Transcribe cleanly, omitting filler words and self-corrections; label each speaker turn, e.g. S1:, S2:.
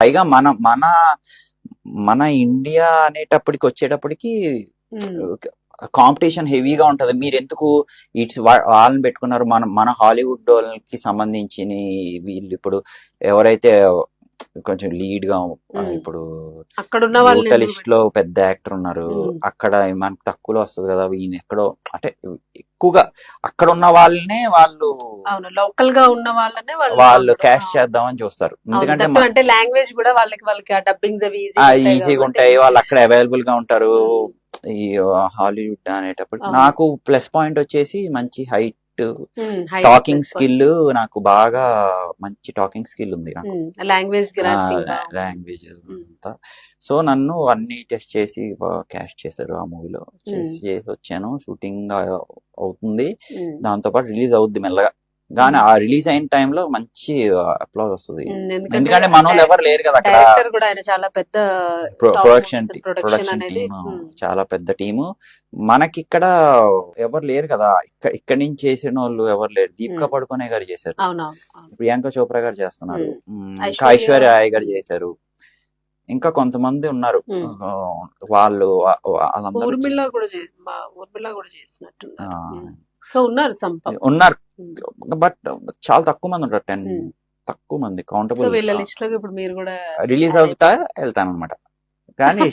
S1: పైగా మన మన మన ఇండియా అనేటప్పటికి వచ్చేటప్పటికి కాంపిటీషన్ హెవీగా ఉంటది. మీరు ఎందుకు ఇట్స్ వాళ్ళని పెట్టుకున్నారు? మన హాలీవుడ్ వాళ్ళకి సంబంధించిన వీళ్ళు ఇప్పుడు ఎవరైతే కొంచెం లీడ్ గా ఇప్పుడు
S2: అక్కడ
S1: బ్రూటలిస్ట్ లో పెద్ద యాక్టర్ ఉన్నారు, అక్కడ మనకు తక్కువలో వస్తుంది కదా, ఈయన ఎక్కడో అంటే ఎక్కువగా అక్కడ ఉన్న వాళ్ళనే వాళ్ళు
S2: లోకల్ గా ఉన్న వాళ్ళనే
S1: వాళ్ళు క్యాష్ చేద్దామని చూస్తారు.
S2: ఎందుకంటే లాంగ్వేజ్ కూడా వాళ్ళకి ఆ డబ్బింగ్
S1: ఈజీగా ఉంటాయి, వాళ్ళు అక్కడ అవైలబుల్ గా ఉంటారు. ఈ హాలీవుడ్ అనేటప్పుడు నాకు ప్లస్ పాయింట్ వచ్చేసి మంచి హైట్, టాకింగ్ స్కిల్, నాకు బాగా మంచి టాకింగ్ స్కిల్ ఉంది నాకు,
S2: లాంగ్వేజ్
S1: అంతా. సో నన్ను అన్ని టెస్ట్ చేసి క్యాస్ట్ చేశారు ఆ మూవీలో. చేసి వచ్చాను. షూటింగ్ అవుతుంది, దాంతో పాటు రిలీజ్ అవుద్ది మెల్లగా. కానీ ఆ రిలీజ్ అయిన టైంలో మంచి అప్లాజ్ వస్తుంది, ఎందుకంటే మన వాళ్ళు ఎవరు లేరు కదా అక్కడ.
S2: చాలా పెద్ద
S1: ప్రొడక్షన్ టీమ్, చాలా పెద్ద టీము. మనకి ఇక్కడ ఎవరు లేరు కదా, ఇక్కడ నుంచి చేసిన వాళ్ళు ఎవరు లేరు. దీపికా పడుకోనే గారు చేశారు, ప్రియాంక చోప్రా గారు చేస్తున్నారు, ఇంకా ఐశ్వర్య రాయ్ గారు చేశారు, ఇంకా కొంతమంది ఉన్నారు. వాళ్ళు ఉన్నారు, బట్ చాలా తక్కువ మంది ఉంటారు. 10 తక్కువ మంది కౌంటబుల్. రిలీజ్ అవుతా వెళ్తాను అనమాట, కానీ